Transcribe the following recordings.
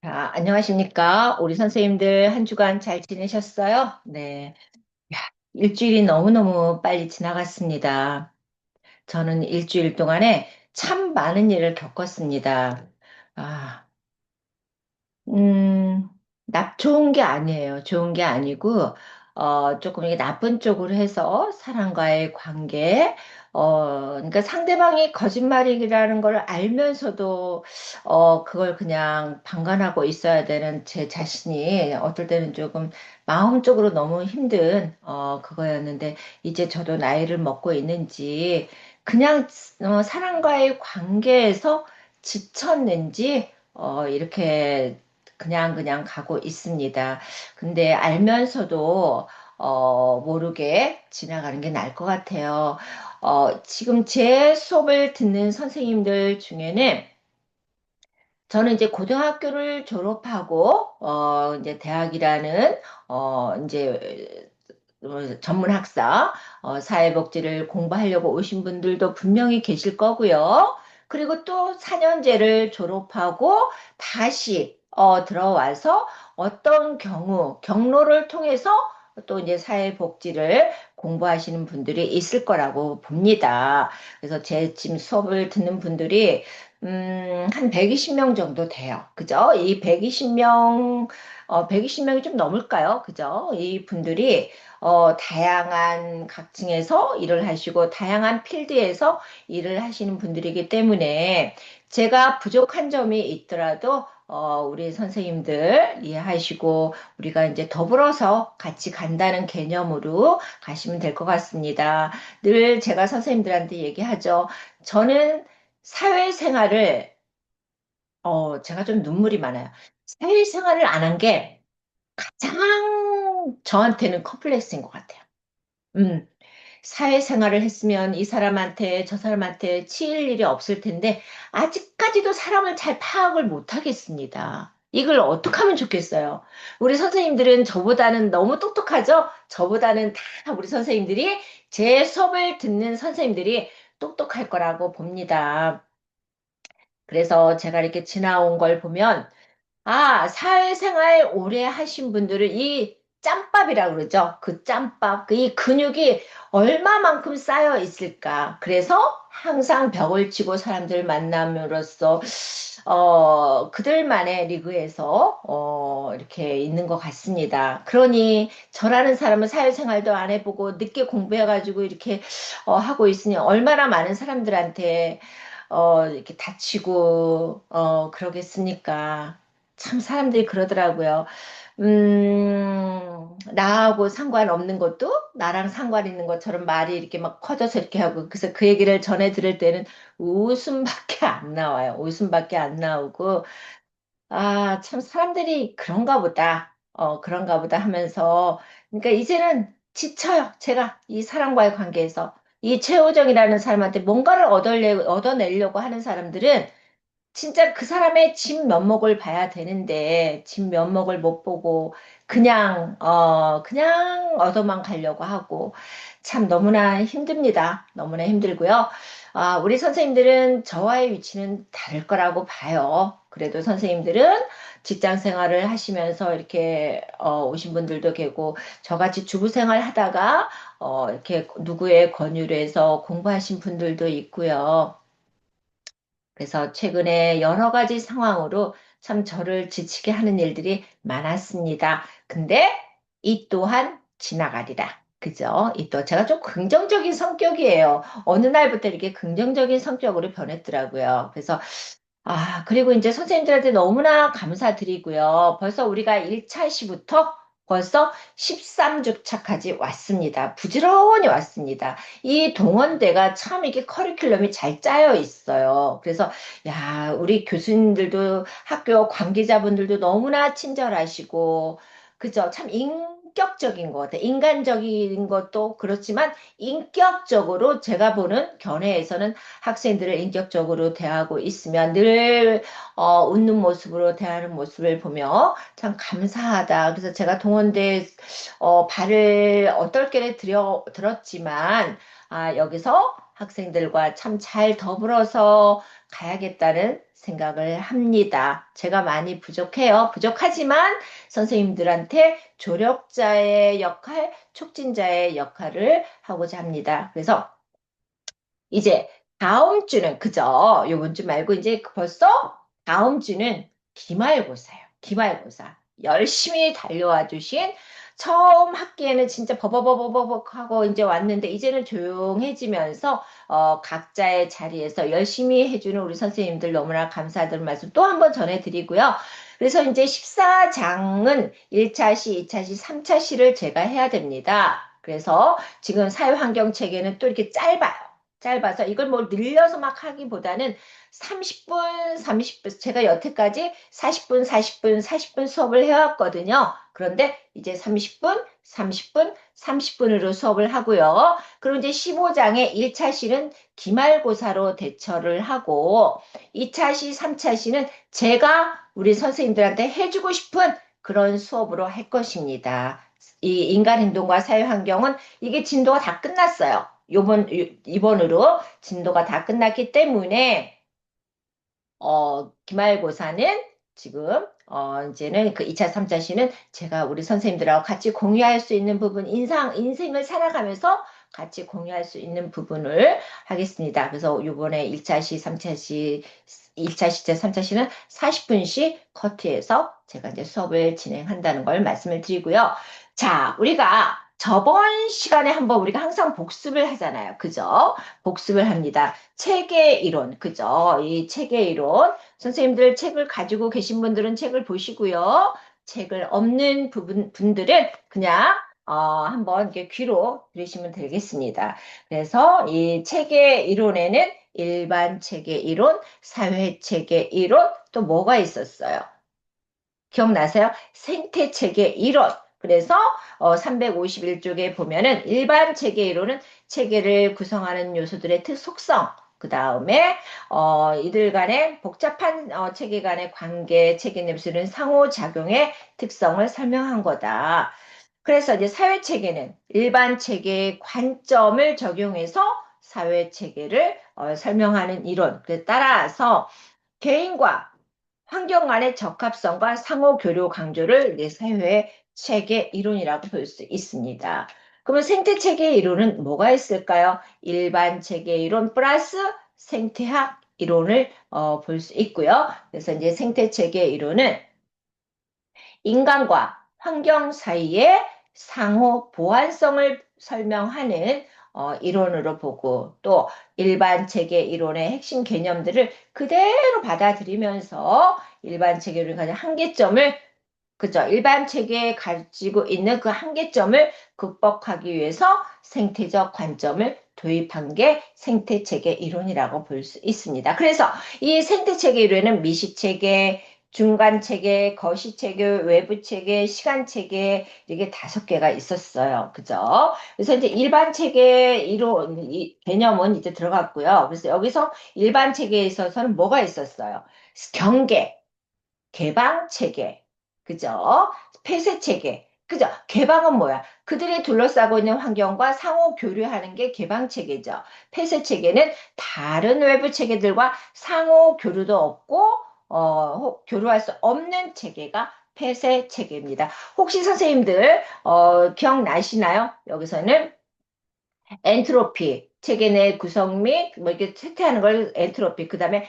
자, 안녕하십니까? 우리 선생님들 한 주간 잘 지내셨어요? 네. 야, 일주일이 너무너무 빨리 지나갔습니다. 저는 일주일 동안에 참 많은 일을 겪었습니다. 아, 음, 좋은 게 아니에요. 좋은 게 아니고, 조금 이게 나쁜 쪽으로 해서 사람과의 관계, 그러니까 상대방이 거짓말이라는 걸 알면서도, 그걸 그냥 방관하고 있어야 되는 제 자신이 어떨 때는 조금 마음적으로 너무 힘든, 그거였는데, 이제 저도 나이를 먹고 있는지, 그냥, 사람과의 관계에서 지쳤는지, 이렇게 그냥 가고 있습니다. 근데 알면서도 모르게 지나가는 게 나을 것 같아요. 지금 제 수업을 듣는 선생님들 중에는 저는 이제 고등학교를 졸업하고 이제 대학이라는 이제 전문 학사 사회복지를 공부하려고 오신 분들도 분명히 계실 거고요. 그리고 또 4년제를 졸업하고 다시 들어와서 어떤 경로를 통해서 또 이제 사회복지를 공부하시는 분들이 있을 거라고 봅니다. 그래서 제 지금 수업을 듣는 분들이 한 120명 정도 돼요. 그죠? 이 120명, 120명이 좀 넘을까요? 그죠? 이 분들이, 다양한 각층에서 일을 하시고, 다양한 필드에서 일을 하시는 분들이기 때문에, 제가 부족한 점이 있더라도, 우리 선생님들 이해하시고, 우리가 이제 더불어서 같이 간다는 개념으로 가시면 될 것 같습니다. 늘 제가 선생님들한테 얘기하죠. 저는 사회생활을, 제가 좀 눈물이 많아요. 사회생활을 안 한 게 가장 저한테는 컴플렉스인 것 같아요. 음, 사회생활을 했으면 이 사람한테 저 사람한테 치일 일이 없을 텐데, 아직까지도 사람을 잘 파악을 못 하겠습니다. 이걸 어떻게 하면 좋겠어요? 우리 선생님들은 저보다는 너무 똑똑하죠? 저보다는 다 우리 선생님들이, 제 수업을 듣는 선생님들이 똑똑할 거라고 봅니다. 그래서 제가 이렇게 지나온 걸 보면, 사회생활 오래 하신 분들은 이 짬밥이라고 그러죠. 그 짬밥, 그 이 근육이 얼마만큼 쌓여 있을까. 그래서 항상 벽을 치고 사람들 만남으로써, 그들만의 리그에서, 이렇게 있는 것 같습니다. 그러니 저라는 사람은 사회생활도 안 해보고 늦게 공부해가지고 이렇게, 하고 있으니 얼마나 많은 사람들한테 이렇게 다치고, 그러겠습니까? 참 사람들이 그러더라고요. 나하고 상관없는 것도 나랑 상관 있는 것처럼 말이 이렇게 막 커져서 이렇게 하고, 그래서 그 얘기를 전해 들을 때는 웃음밖에 안 나와요. 웃음밖에 안 나오고, 참 사람들이 그런가 보다. 그런가 보다 하면서, 그러니까 이제는 지쳐요. 제가 이 사람과의 관계에서. 이 최호정이라는 사람한테 뭔가를 얻어내려고 하는 사람들은 진짜 그 사람의 진 면목을 봐야 되는데, 진 면목을 못 보고, 그냥 얻어만 가려고 하고, 참 너무나 힘듭니다. 너무나 힘들고요. 우리 선생님들은 저와의 위치는 다를 거라고 봐요. 그래도 선생님들은 직장 생활을 하시면서 이렇게, 오신 분들도 계고, 저같이 주부 생활 하다가, 이렇게 누구의 권유로 해서 공부하신 분들도 있고요. 그래서 최근에 여러 가지 상황으로 참 저를 지치게 하는 일들이 많았습니다. 근데 이 또한 지나가리라. 그죠? 이 또 제가 좀 긍정적인 성격이에요. 어느 날부터 이렇게 긍정적인 성격으로 변했더라고요. 그래서 그리고 이제 선생님들한테 너무나 감사드리고요. 벌써 우리가 1차 시부터 벌써 13주차까지 왔습니다. 부지런히 왔습니다. 이 동원대가 참 이게 커리큘럼이 잘 짜여 있어요. 그래서, 야, 우리 교수님들도 학교 관계자분들도 너무나 친절하시고, 그죠? 참 인격적인 것 같아요. 인간적인 것도 그렇지만, 인격적으로 제가 보는 견해에서는 학생들을 인격적으로 대하고 있으면 늘 웃는 모습으로 대하는 모습을 보며 참 감사하다. 그래서 제가 동원대 발을 어떨게 들었지만 여기서 학생들과 참 잘 더불어서 가야겠다는 생각을 합니다. 제가 많이 부족해요. 부족하지만 선생님들한테 조력자의 역할, 촉진자의 역할을 하고자 합니다. 그래서 이제 다음 주는 그죠? 요번 주 말고 이제 벌써 다음 주는 기말고사예요. 기말고사. 열심히 달려와 주신 처음 학기에는 진짜 버버버버버벅 하고 이제 왔는데 이제는 조용해지면서 각자의 자리에서 열심히 해주는 우리 선생님들 너무나 감사드리는 말씀 또 한 번 전해드리고요. 그래서 이제 14장은 1차 시, 2차 시, 3차 시를 제가 해야 됩니다. 그래서 지금 사회환경 체계는 또 이렇게 짧아서 이걸 뭐 늘려서 막 하기보다는 30분, 30분, 제가 여태까지 40분, 40분, 40분 수업을 해왔거든요. 그런데 이제 30분, 30분, 30분으로 수업을 하고요. 그럼 이제 15장의 1차 시는 기말고사로 대처를 하고 2차 시, 3차 시는 제가 우리 선생님들한테 해주고 싶은 그런 수업으로 할 것입니다. 이 인간행동과 사회환경은 이게 진도가 다 끝났어요. 이번으로 진도가 다 끝났기 때문에, 기말고사는 지금, 이제는 그 2차, 3차 시는 제가 우리 선생님들하고 같이 공유할 수 있는 부분, 인생을 살아가면서 같이 공유할 수 있는 부분을 하겠습니다. 그래서 이번에 1차 시, 3차 시, 1차 시제, 3차 시는 40분씩 커트해서 제가 이제 수업을 진행한다는 걸 말씀을 드리고요. 자, 우리가 저번 시간에 한번 우리가 항상 복습을 하잖아요. 그죠? 복습을 합니다. 책의 이론, 그죠? 이 책의 이론. 선생님들 책을 가지고 계신 분들은 책을 보시고요. 책을 없는 분들은 그냥 한번 이렇게 귀로 들으시면 되겠습니다. 그래서 이 책의 이론에는 일반 책의 이론, 사회 책의 이론, 또 뭐가 있었어요? 기억나세요? 생태체계 이론. 그래서 351쪽에 보면은 일반 체계 이론은 체계를 구성하는 요소들의 속성, 그 다음에 이들 간의 복잡한 체계 간의 관계, 체계 내부는 상호작용의 특성을 설명한 거다. 그래서 이제 사회체계는 일반 체계의 관점을 적용해서 사회체계를 설명하는 이론. 따라서 개인과 환경 간의 적합성과 상호 교류 강조를 내 사회의 체계 이론이라고 볼 수 있습니다. 그러면 생태 체계 이론은 뭐가 있을까요? 일반 체계 이론 플러스 생태학 이론을 볼 수 있고요. 그래서 이제 생태 체계 이론은 인간과 환경 사이의 상호 보완성을 설명하는 이론으로 보고 또 일반 체계 이론의 핵심 개념들을 그대로 받아들이면서 일반 체계를 가진 한계점을 그죠? 일반 체계에 가지고 있는 그 한계점을 극복하기 위해서 생태적 관점을 도입한 게 생태체계 이론이라고 볼 수 있습니다. 그래서 이 생태체계 이론은 미시체계, 중간체계, 거시체계, 외부체계, 시간체계 이게 5개가 있었어요. 그죠? 그래서 이제 일반 체계 이론 이 개념은 이제 들어갔고요. 그래서 여기서 일반 체계에 있어서는 뭐가 있었어요? 경계, 개방 체계, 그죠? 폐쇄 체계, 그죠? 개방은 뭐야? 그들이 둘러싸고 있는 환경과 상호 교류하는 게 개방 체계죠. 폐쇄 체계는 다른 외부 체계들과 상호 교류도 없고, 교류할 수 없는 체계가 폐쇄 체계입니다. 혹시 선생님들, 기억나시나요? 여기서는 엔트로피, 체계 내 구성 및, 뭐 이렇게 채택하는 걸 엔트로피, 그 다음에,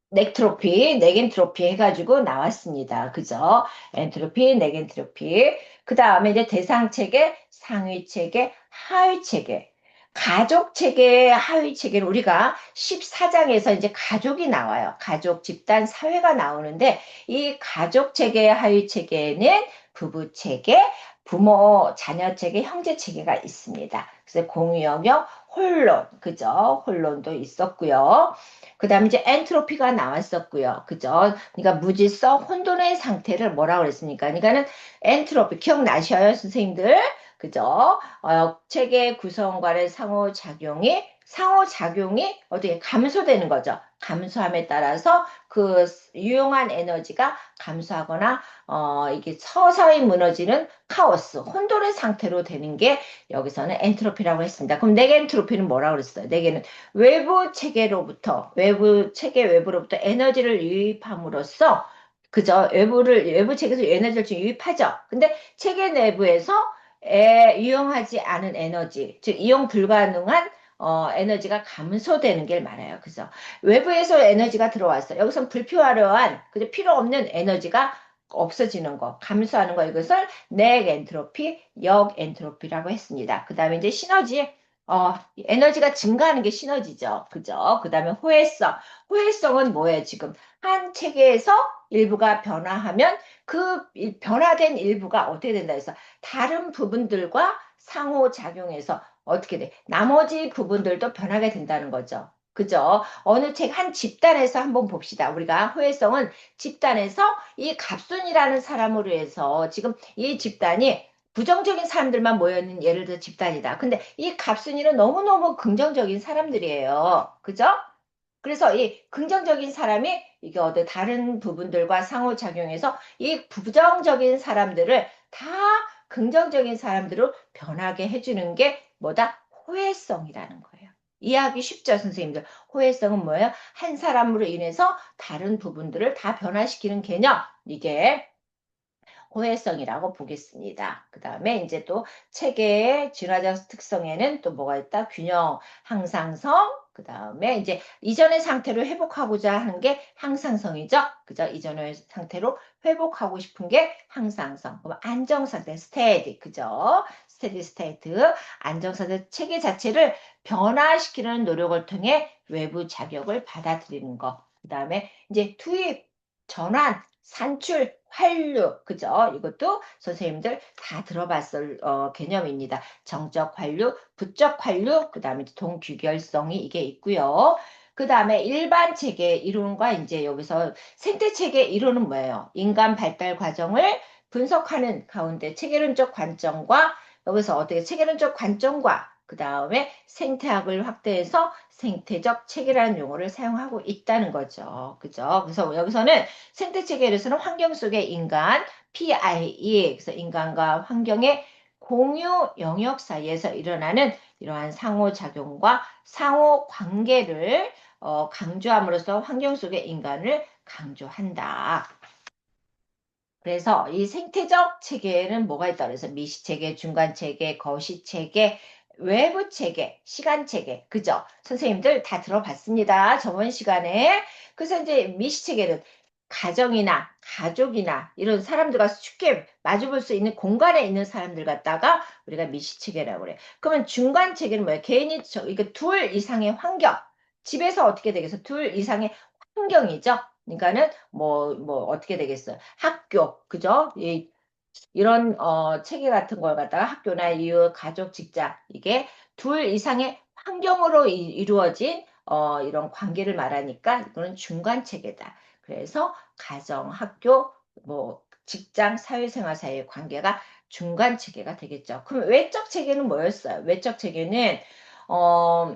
넥트로피, 넥엔트로피 해가지고 나왔습니다. 그죠? 엔트로피, 넥엔트로피. 그 다음에 이제 대상 체계, 상위 체계, 하위 체계. 가족 체계, 하위 체계는 우리가 14장에서 이제 가족이 나와요. 가족, 집단, 사회가 나오는데 이 가족 체계, 하위 체계는 부부 체계, 부모, 자녀 체계, 형제 체계가 있습니다. 그래서 공유 영역, 혼론, 그죠? 혼론도 있었고요. 그 다음에 이제 엔트로피가 나왔었고요. 그죠? 그러니까 무질서 혼돈의 상태를 뭐라고 그랬습니까? 그러니까는 엔트로피 기억나셔요, 선생님들? 그죠? 체계 구성과의 상호작용이 상호작용이 어떻게 감소되는 거죠. 감소함에 따라서 그 유용한 에너지가 감소하거나 이게 서서히 무너지는 카오스, 혼돈의 상태로 되는 게 여기서는 엔트로피라고 했습니다. 그럼 내계 엔트로피는 뭐라고 그랬어요? 내계는 외부 체계로부터 외부 체계 외부로부터 에너지를 유입함으로써 그죠? 외부 체계에서 에너지를 좀 유입하죠. 근데 체계 내부에서 유용하지 않은 에너지, 즉 이용 불가능한 에너지가 감소되는 게 말해요. 그죠? 외부에서 에너지가 들어왔어. 여기서 불필요한, 그죠? 필요 없는 에너지가 없어지는 거, 감소하는 거, 이것을 넥 엔트로피, 역 엔트로피라고 했습니다. 그 다음에 이제 시너지, 에너지가 증가하는 게 시너지죠. 그죠? 그 다음에 호혜성. 호혜성은 뭐예요? 지금 한 체계에서 일부가 변화하면 그 변화된 일부가 어떻게 된다 해서 다른 부분들과 상호작용해서 어떻게 돼? 나머지 부분들도 변하게 된다는 거죠. 그죠? 어느 책 한 집단에서 한번 봅시다. 우리가 호혜성은 집단에서 이 갑순이라는 사람으로 해서 지금 이 집단이 부정적인 사람들만 모여있는 예를 들어 집단이다. 근데 이 갑순이는 너무너무 긍정적인 사람들이에요. 그죠? 그래서 이 긍정적인 사람이 이게 어떤 다른 부분들과 상호작용해서 이 부정적인 사람들을 다 긍정적인 사람들로 변하게 해주는 게 뭐다? 호혜성이라는 거예요. 이해하기 쉽죠, 선생님들? 호혜성은 뭐예요? 한 사람으로 인해서 다른 부분들을 다 변화시키는 개념. 이게 호혜성이라고 보겠습니다. 그 다음에 이제 또 체계의 진화적 특성에는 또 뭐가 있다? 균형, 항상성, 그 다음에 이제 이전의 상태로 회복하고자 하는 게 항상성이죠. 그죠? 이전의 상태로 회복하고 싶은 게 항상성. 그럼 안정상태, 스테디, 그죠? 스테디 스테이트, 안정상태 체계 자체를 변화시키는 노력을 통해 외부 자격을 받아들이는 거. 그 다음에 이제 투입, 전환, 산출, 환류, 그죠? 이것도 선생님들 다 들어봤을 개념입니다. 정적 환류, 부적 환류, 그 다음에 동규결성이 이게 있고요. 그 다음에 일반 체계 이론과 이제 여기서 생태 체계 이론은 뭐예요? 인간 발달 과정을 분석하는 가운데 체계론적 관점과 여기서 어떻게 체계론적 관점과 그 다음에 생태학을 확대해서 생태적 체계라는 용어를 사용하고 있다는 거죠. 그죠? 그래서 여기서는 생태 체계에서는 환경 속의 인간, PIE, 그래서 인간과 환경의 공유 영역 사이에서 일어나는 이러한 상호작용과 상호관계를 강조함으로써 환경 속의 인간을 강조한다. 그래서 이 생태적 체계에는 뭐가 있다 그래서 미시체계, 중간체계, 거시체계, 외부체계, 시간체계, 그죠? 선생님들 다 들어봤습니다. 저번 시간에. 그래서 이제 미시체계는 가정이나 가족이나 이런 사람들과 쉽게 마주볼 수 있는 공간에 있는 사람들 갖다가 우리가 미시체계라고 그래. 그러면 중간체계는 뭐예요? 개인이 이거 둘 이상의 환경. 집에서 어떻게 되겠어? 둘 이상의 환경이죠. 그러니까는 뭐 어떻게 되겠어요? 학교, 그죠? 이런 체계 같은 걸 갖다가 학교나 이웃, 가족, 직장 이게 둘 이상의 환경으로 이루어진 이런 관계를 말하니까 이거는 중간 체계다. 그래서 가정, 학교, 뭐 직장, 사회생활 사이의 관계가 중간 체계가 되겠죠. 그럼 외적 체계는 뭐였어요? 외적 체계는 어,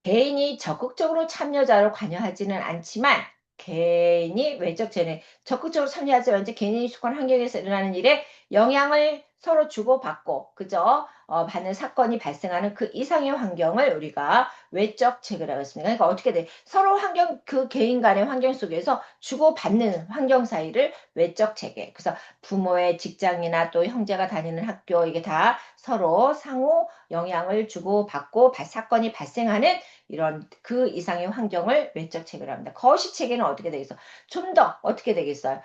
개인이 적극적으로 참여자로 관여하지는 않지만 개인이 외적 재능 적극적으로 참여하지 않지 개인이 속한 환경에서 일어나는 일에 영향을 서로 주고받고 그죠? 받는 사건이 발생하는 그 이상의 환경을 우리가 외적 체계라고 했습니다. 그러니까 어떻게 돼? 서로 환경 그 개인 간의 환경 속에서 주고받는 환경 사이를 외적 체계. 그래서 부모의 직장이나 또 형제가 다니는 학교 이게 다 서로 상호 영향을 주고받고 사건이 발생하는 이런 그 이상의 환경을 외적 체계랍니다. 거시 체계는 어떻게 되겠어? 좀 더 어떻게 되겠어요?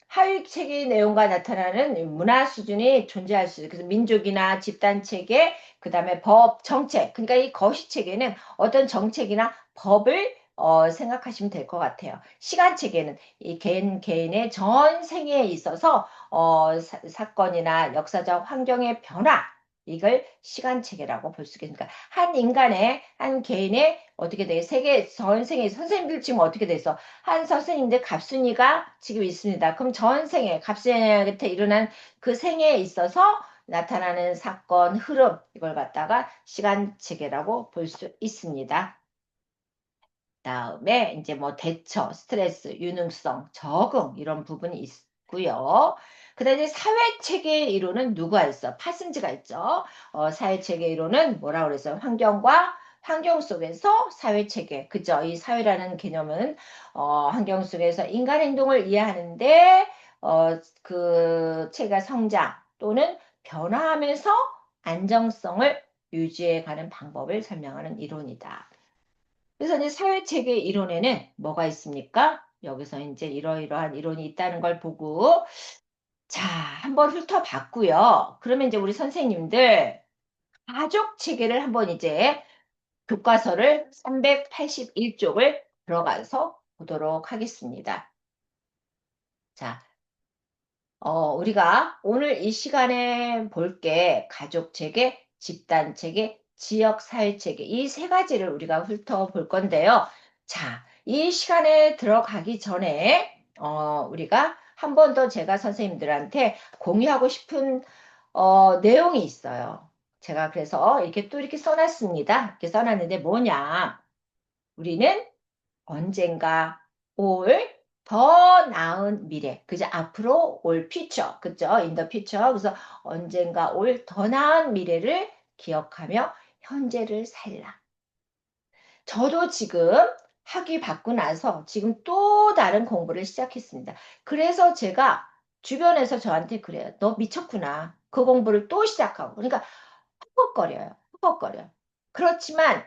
하위 체계 내용과 나타나는 문화 수준이 존재할 수 있어요. 그래서 민족이나 집단 체계, 그 다음에 법, 정책. 그러니까 이 거시 체계는 어떤 정책이나 법을 생각하시면 될 것 같아요. 시간 체계는 이 개인의 전 생애에 있어서 사건이나 역사적 환경의 변화, 이걸 시간 체계라고 볼 수 있겠습니까? 한 인간의, 한 개인의 어떻게 돼? 세계 전생에 선생님들 지금 어떻게 돼서 한 선생님들 갑순이가 지금 있습니다. 그럼 전생에 갑순이한테 일어난 그 생애에 있어서 나타나는 사건, 흐름, 이걸 갖다가 시간 체계라고 볼 수 있습니다. 다음에 이제 뭐 대처, 스트레스, 유능성, 적응 이런 부분이 있고요. 그다음에 사회 체계 이론은 누가 있어? 파슨즈가 있죠. 사회 체계 이론은 뭐라 그랬어요? 환경과 환경 속에서 사회 체계. 그죠? 이 사회라는 개념은 환경 속에서 인간 행동을 이해하는데 그 체계가 성장 또는 변화하면서 안정성을 유지해 가는 방법을 설명하는 이론이다. 그래서 이제 사회체계 이론에는 뭐가 있습니까? 여기서 이제 이러이러한 이론이 있다는 걸 보고, 자, 한번 훑어봤고요. 그러면 이제 우리 선생님들 가족 체계를 한번 이제 교과서를 381쪽을 들어가서 보도록 하겠습니다. 자, 우리가 오늘 이 시간에 볼 게 가족 체계, 집단 체계, 지역 사회 체계 이 세 가지를 우리가 훑어볼 건데요. 자, 이 시간에 들어가기 전에 우리가 한 번 더 제가 선생님들한테 공유하고 싶은 내용이 있어요. 제가 그래서 이렇게 또 이렇게 써놨습니다. 이렇게 써놨는데 뭐냐? 우리는 언젠가 올 더 나은 미래. 그죠? 앞으로 올 future. 그죠? in the future. 그래서 언젠가 올 더 나은 미래를 기억하며 현재를 살라. 저도 지금 학위 받고 나서 지금 또 다른 공부를 시작했습니다. 그래서 제가 주변에서 저한테 그래요. 너 미쳤구나. 그 공부를 또 시작하고. 그러니까 헉헉거려요. 헉헉거려. 그렇지만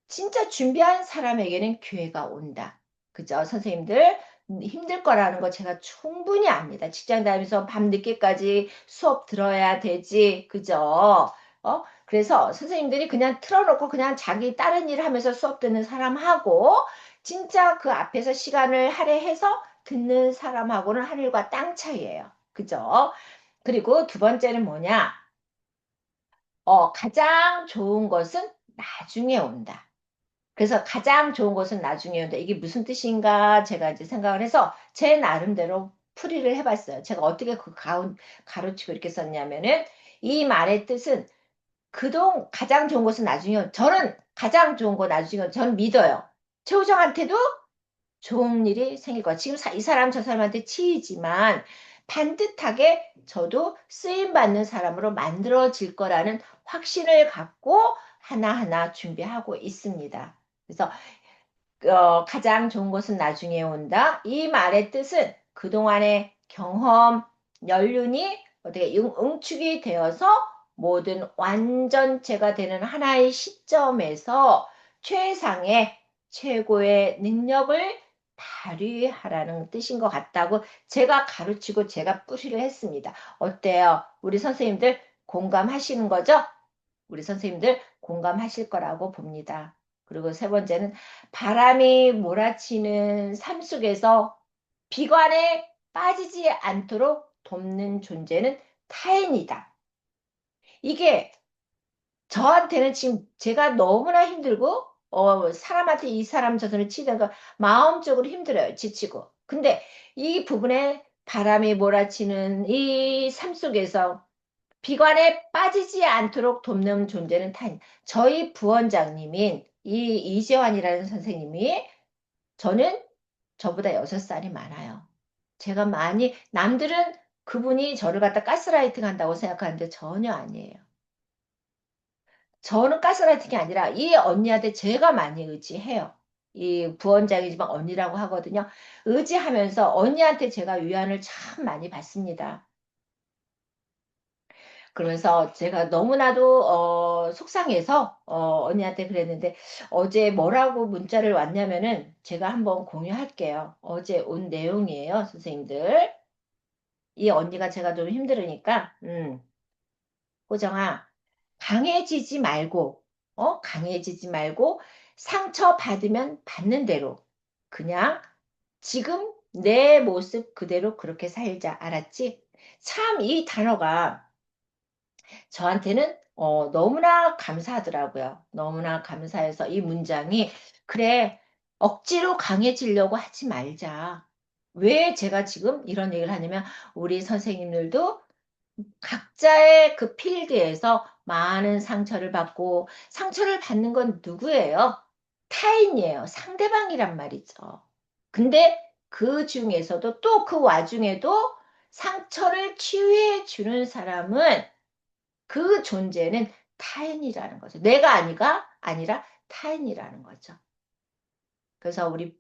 진짜 준비한 사람에게는 기회가 온다. 그죠? 선생님들 힘들 거라는 거 제가 충분히 압니다. 직장 다니면서 밤늦게까지 수업 들어야 되지. 그죠? 그래서 선생님들이 그냥 틀어놓고 그냥 자기 다른 일 하면서 수업 듣는 사람하고 진짜 그 앞에서 시간을 할애해서 듣는 사람하고는 하늘과 땅 차이예요. 그죠? 그리고 두 번째는 뭐냐? 가장 좋은 것은 나중에 온다. 그래서 가장 좋은 것은 나중에 온다. 이게 무슨 뜻인가 제가 이제 생각을 해서 제 나름대로 풀이를 해봤어요. 제가 어떻게 그 가로치고 이렇게 썼냐면은 이 말의 뜻은 가장 좋은 것은 나중에 저는 가장 좋은 거 나중에 저는 믿어요. 최우정한테도 좋은 일이 생길 거야. 지금 이 사람 저 사람한테 치이지만 반듯하게 저도 쓰임받는 사람으로 만들어질 거라는 확신을 갖고 하나하나 준비하고 있습니다. 그래서 가장 좋은 것은 나중에 온다. 이 말의 뜻은 그동안의 경험, 연륜이 어떻게 응축이 되어서 모든 완전체가 되는 하나의 시점에서 최상의 최고의 능력을 발휘하라는 뜻인 것 같다고 제가 가르치고 제가 뿌리를 했습니다. 어때요? 우리 선생님들 공감하시는 거죠? 우리 선생님들 공감하실 거라고 봅니다. 그리고 세 번째는 바람이 몰아치는 삶 속에서 비관에 빠지지 않도록 돕는 존재는 타인이다. 이게 저한테는 지금 제가 너무나 힘들고 사람한테 이 사람 저 사람 치다가 마음적으로 힘들어요. 지치고. 근데 이 부분에 바람이 몰아치는 이 삶 속에서 비관에 빠지지 않도록 돕는 존재는 타인. 저희 부원장님인 이 이재환이라는 선생님이 저는 저보다 6살이 많아요. 제가 많이 남들은 그분이 저를 갖다 가스라이팅 한다고 생각하는데 전혀 아니에요. 저는 가스라이팅이 아니라 이 언니한테 제가 많이 의지해요. 이 부원장이지만 언니라고 하거든요. 의지하면서 언니한테 제가 위안을 참 많이 받습니다. 그러면서 제가 너무나도 속상해서 언니한테 그랬는데 어제 뭐라고 문자를 왔냐면은 제가 한번 공유할게요. 어제 온 내용이에요, 선생님들. 이 언니가 제가 좀 힘들으니까 호정아 강해지지 말고 상처 받으면 받는 대로 그냥 지금 내 모습 그대로 그렇게 살자. 알았지? 참 이 단어가 저한테는 너무나 감사하더라고요. 너무나 감사해서 이 문장이 그래 억지로 강해지려고 하지 말자. 왜 제가 지금 이런 얘기를 하냐면 우리 선생님들도 각자의 그 필드에서 많은 상처를 받고 상처를 받는 건 누구예요? 타인이에요. 상대방이란 말이죠. 근데 그 중에서도 또 그 와중에도 상처를 치유해 주는 사람은 그 존재는 타인이라는 거죠. 내가 아니라 타인이라는 거죠. 그래서 우리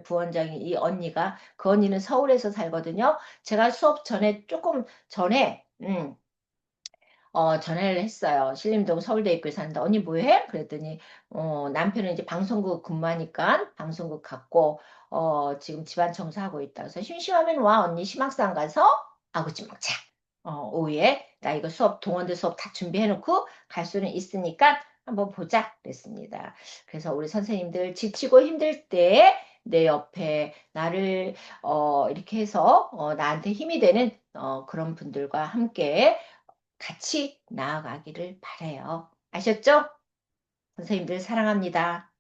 부원장이 이 언니가 그 언니는 서울에서 살거든요. 제가 수업 전에 조금 전에 전화를 했어요. 신림동 서울대입구에 사는데, 언니 뭐 해? 그랬더니, 남편은 이제 방송국 근무하니까 방송국 갔고, 지금 집안 청소하고 있다. 그래서 심심하면 와, 언니 심학산 가서 아구찜 먹자. 오후에 나 이거 수업, 동원대 수업 다 준비해놓고 갈 수는 있으니까 한번 보자. 그랬습니다. 그래서 우리 선생님들 지치고 힘들 때 내 옆에 나를, 이렇게 해서, 나한테 힘이 되는, 그런 분들과 함께 같이 나아가기를 바래요. 아셨죠? 선생님들 사랑합니다.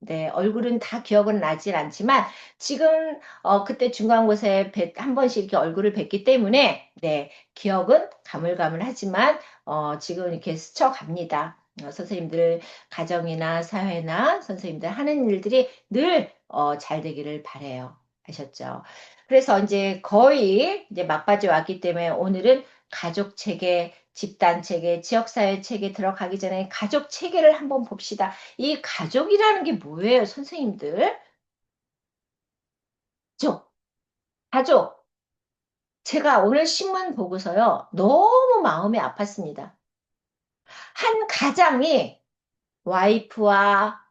네, 얼굴은 다 기억은 나질 않지만 지금 그때 중간고사에 한 번씩 이렇게 얼굴을 뵀기 때문에 네, 기억은 가물가물하지만 지금 이렇게 스쳐갑니다. 선생님들 가정이나 사회나 선생님들 하는 일들이 늘 잘 되기를 바래요. 아셨죠? 그래서 이제 거의 이제 막바지 왔기 때문에 오늘은 가족 체계, 집단 체계, 지역사회 체계 들어가기 전에 가족 체계를 한번 봅시다. 이 가족이라는 게 뭐예요, 선생님들? 가족, 가족. 제가 오늘 신문 보고서요, 너무 마음이 아팠습니다. 한 가장이 와이프와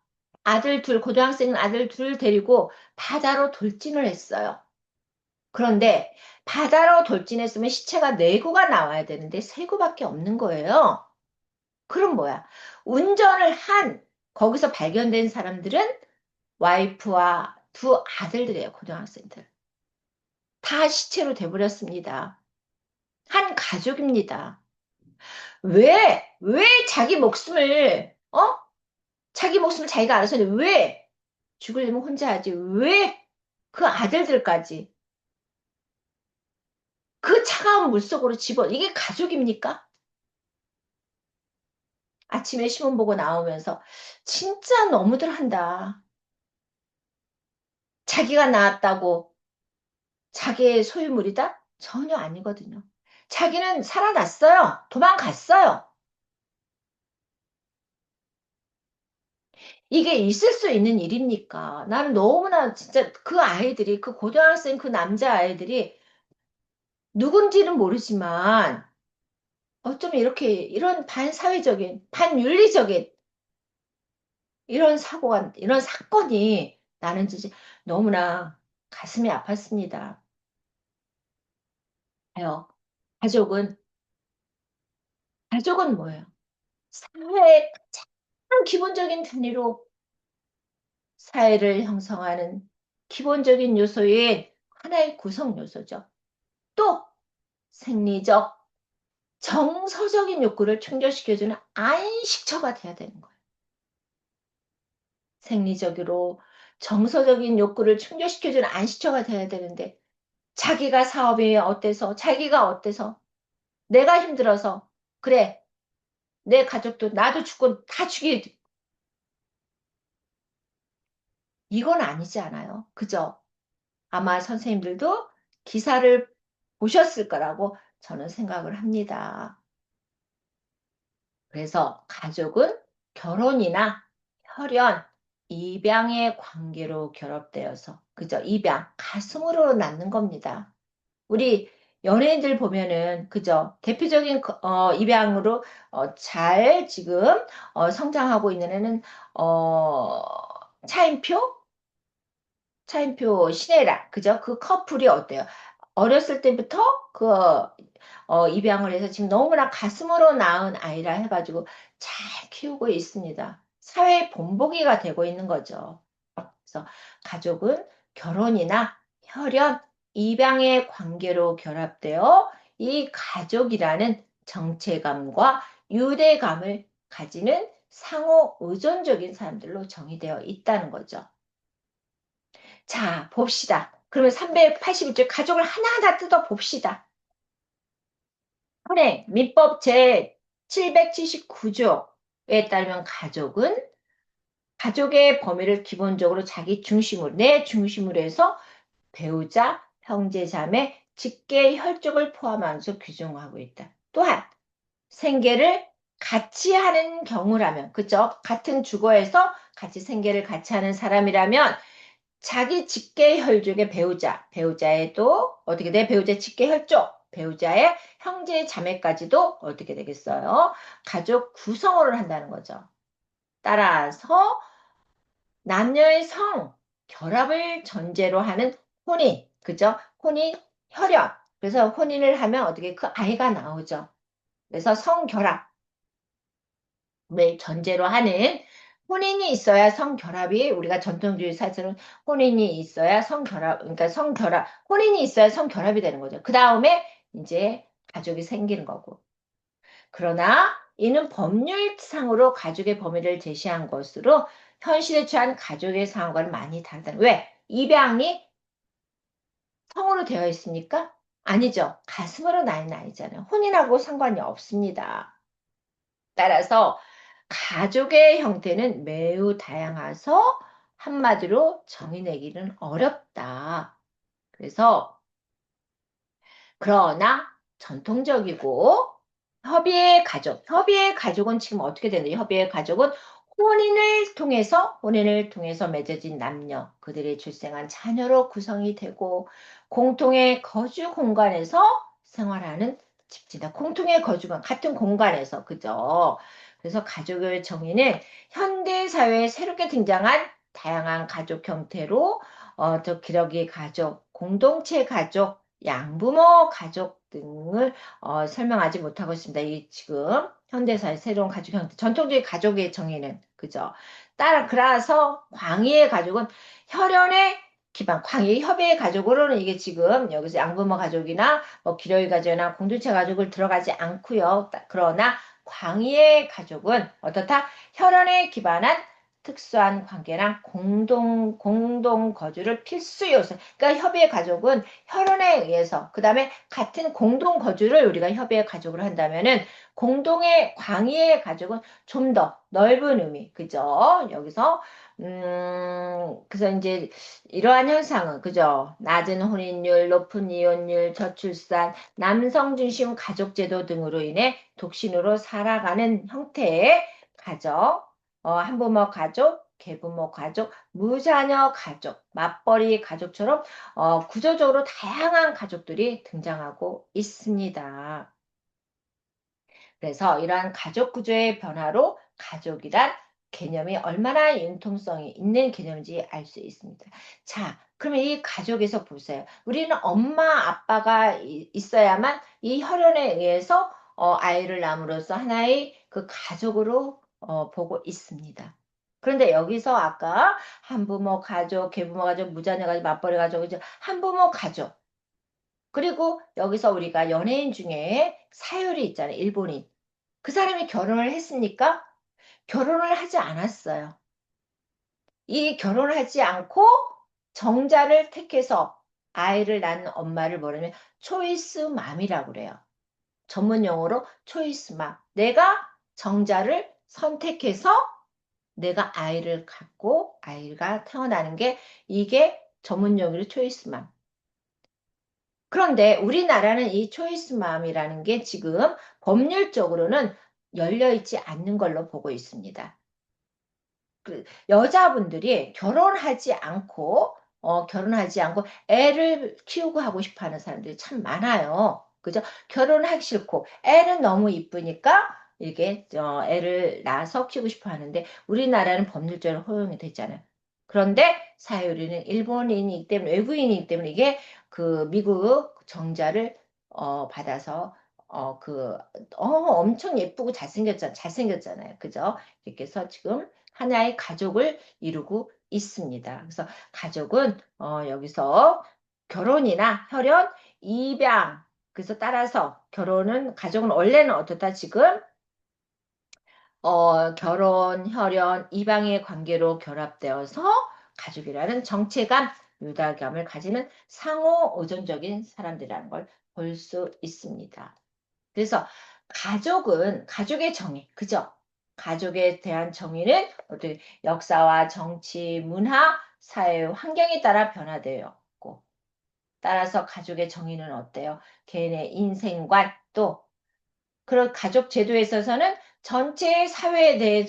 아들 둘, 고등학생 아들 둘 데리고 바다로 돌진을 했어요. 그런데 바다로 돌진했으면 시체가 네 구가 나와야 되는데 세 구밖에 없는 거예요. 그럼 뭐야? 운전을 한, 거기서 발견된 사람들은 와이프와 두 아들들이에요, 고등학생들. 다 시체로 돼버렸습니다. 한 가족입니다. 왜 자기 목숨을, 자기 목숨을 자기가 알아서 해? 왜? 죽으려면 혼자 하지. 왜 그 아들들까지 그 차가운 물속으로 이게 가족입니까? 아침에 신문 보고 나오면서 진짜 너무들 한다. 자기가 낳았다고 자기의 소유물이다? 전혀 아니거든요. 자기는 살아났어요. 도망갔어요. 이게 있을 수 있는 일입니까? 나는 너무나 진짜 그 아이들이, 그 고등학생 그 남자아이들이 누군지는 모르지만 어쩌면 이렇게 이런 반사회적인, 반윤리적인 이런 사건이 나는 진짜 너무나 가슴이 아팠습니다. 아요. 가족은, 가족은 뭐예요? 사회의 가장 기본적인 단위로 사회를 형성하는 기본적인 요소인 하나의 구성 요소죠. 또 생리적, 정서적인 욕구를 충족시켜주는 안식처가 돼야 되는 거예요. 생리적으로 정서적인 욕구를 충족시켜주는 안식처가 돼야 되는데 자기가 사업이 어때서 자기가 어때서 내가 힘들어서 그래 내 가족도 나도 죽고 다 죽이 이건 아니지 않아요. 그죠? 아마 선생님들도 기사를 보셨을 거라고 저는 생각을 합니다. 그래서 가족은 결혼이나 혈연, 입양의 관계로 결합되어서, 그죠? 입양, 가슴으로 낳는 겁니다. 우리 연예인들 보면은, 그죠? 대표적인 입양으로 잘 지금 성장하고 있는 애는, 어, 차인표? 차인표, 신혜라, 그죠? 그 커플이 어때요? 어렸을 때부터 입양을 해서 지금 너무나 가슴으로 낳은 아이라 해가지고 잘 키우고 있습니다. 사회 본보기가 되고 있는 거죠. 그래서 가족은 결혼이나 혈연, 입양의 관계로 결합되어 이 가족이라는 정체감과 유대감을 가지는 상호 의존적인 사람들로 정의되어 있다는 거죠. 자, 봅시다. 그러면 381쪽 가족을 하나하나 뜯어 봅시다. 현행 민법 제 779조에 따르면 가족의 범위를 기본적으로 자기 중심으로, 내 중심으로 해서 배우자, 형제, 자매, 직계, 혈족을 포함하면서 규정하고 있다. 또한 생계를 같이 하는 경우라면, 그죠? 같은 주거에서 같이 생계를 같이 하는 사람이라면 자기 직계 혈족의 배우자의 또 어떻게 돼? 배우자 직계 혈족, 배우자의 형제 자매까지도 어떻게 되겠어요? 가족 구성원을 한다는 거죠. 따라서 남녀의 결합을 전제로 하는 혼인, 그죠? 혈연. 그래서 혼인을 하면 어떻게 그 아이가 나오죠. 그래서 성결합을 전제로 하는 혼인이 있어야 성결합이 우리가 전통주의 사실은 혼인이 있어야 성결합, 그러니까 혼인이 있어야 성결합이 되는 거죠. 그 다음에 이제 가족이 생기는 거고. 그러나 이는 법률상으로 가족의 범위를 제시한 것으로 현실에 처한 가족의 상황과는 많이 다르다. 왜? 입양이 성으로 되어 있습니까? 아니죠. 가슴으로 낳은 아이잖아요. 혼인하고 상관이 없습니다. 따라서 가족의 형태는 매우 다양해서 한마디로 정의 내기는 어렵다. 그래서 그러나 전통적이고 협의의 가족은 지금 어떻게 되는지 협의의 가족은 혼인을 통해서 맺어진 남녀, 그들이 출생한 자녀로 구성이 되고 공통의 거주 공간에서 생활하는 집지다. 공통의 거주관, 같은 공간에서, 그죠? 그래서 가족의 정의는 현대 사회에 새롭게 등장한 다양한 가족 형태로 저 기러기 가족, 공동체 가족, 양부모 가족 등을 설명하지 못하고 있습니다. 이 지금 현대사의 새로운 가족 형태, 전통적인 가족의 정의는 그죠? 그래서 광의의 가족은 혈연의 기반, 광의 협의의 가족으로는 이게 지금 여기서 양부모 가족이나 뭐 기러기 가족이나 공동체 가족을 들어가지 않고요. 그러나 광의의 가족은 어떻다? 혈연에 기반한 특수한 관계나 공동 거주를 필수 요소. 그러니까 협의의 가족은 혈연에 의해서, 그 다음에 같은 공동 거주를 우리가 협의의 가족으로 한다면은 공동의 광의의 가족은 좀 더 넓은 의미, 그죠? 여기서, 그래서 이제 이러한 현상은, 그죠? 낮은 혼인율, 높은 이혼율, 저출산, 남성 중심 가족제도 등으로 인해 독신으로 살아가는 형태의 가족, 한부모 가족, 계부모 가족, 무자녀 가족, 맞벌이 가족처럼 구조적으로 다양한 가족들이 등장하고 있습니다. 그래서 이러한 가족 구조의 변화로 가족이란 개념이 얼마나 융통성이 있는 개념인지 알 수 있습니다. 자, 그러면 이 가족에서 보세요. 우리는 엄마, 아빠가 있어야만 이 혈연에 의해서 아이를 낳음으로써 하나의 그 가족으로 보고 있습니다. 그런데 여기서 아까 한부모 가족, 계부모 가족, 무자녀 가족, 맞벌이 가족, 이제 한부모 가족. 그리고 여기서 우리가 연예인 중에 사유리 있잖아요. 일본인. 그 사람이 결혼을 했습니까? 결혼을 하지 않았어요. 이 결혼을 하지 않고 정자를 택해서 아이를 낳는 엄마를 뭐냐면 초이스맘이라고 그래요. 전문 용어로 초이스맘. 내가 정자를 선택해서 내가 아이를 갖고 아이가 태어나는 게 이게 전문 용어로 초이스맘. 그런데 우리나라는 이 초이스맘이라는 게 지금 법률적으로는 열려있지 않는 걸로 보고 있습니다. 그 여자분들이 결혼하지 않고 애를 키우고 하고 싶어 하는 사람들이 참 많아요. 그죠? 결혼하기 싫고 애는 너무 이쁘니까 이게 애를 낳아서 키우고 싶어 하는데 우리나라는 법률적으로 허용이 됐잖아요. 그런데 사유리는 일본인이기 때문에 외국인이기 때문에 이게 그 미국 정자를 받아서 엄청 예쁘고 잘생겼잖아요. 그죠? 이렇게 해서 지금 하나의 가족을 이루고 있습니다. 그래서 가족은 여기서 결혼이나 혈연, 입양, 그래서 따라서 가족은 원래는 어떻다 지금 결혼, 혈연, 이방의 관계로 결합되어서 가족이라는 정체감, 유다감을 가지는 상호 의존적인 사람들이라는 걸 볼 수 있습니다. 그래서 가족의 정의, 그죠? 가족에 대한 정의는 어떻게 역사와 정치, 문화, 사회, 환경에 따라 변화되어 있고, 따라서 가족의 정의는 어때요? 개인의 인생관 또 그런 가족 제도에 있어서는 전체 사회에 대해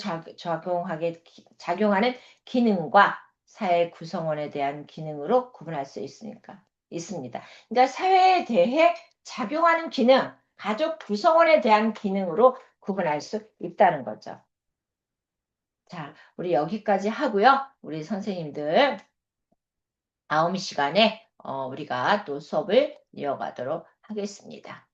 작용하는 기능과 사회 구성원에 대한 기능으로 구분할 수 있습니다. 그러니까 사회에 대해 작용하는 기능, 가족 구성원에 대한 기능으로 구분할 수 있다는 거죠. 자, 우리 여기까지 하고요. 우리 선생님들 다음 시간에 우리가 또 수업을 이어가도록 하겠습니다.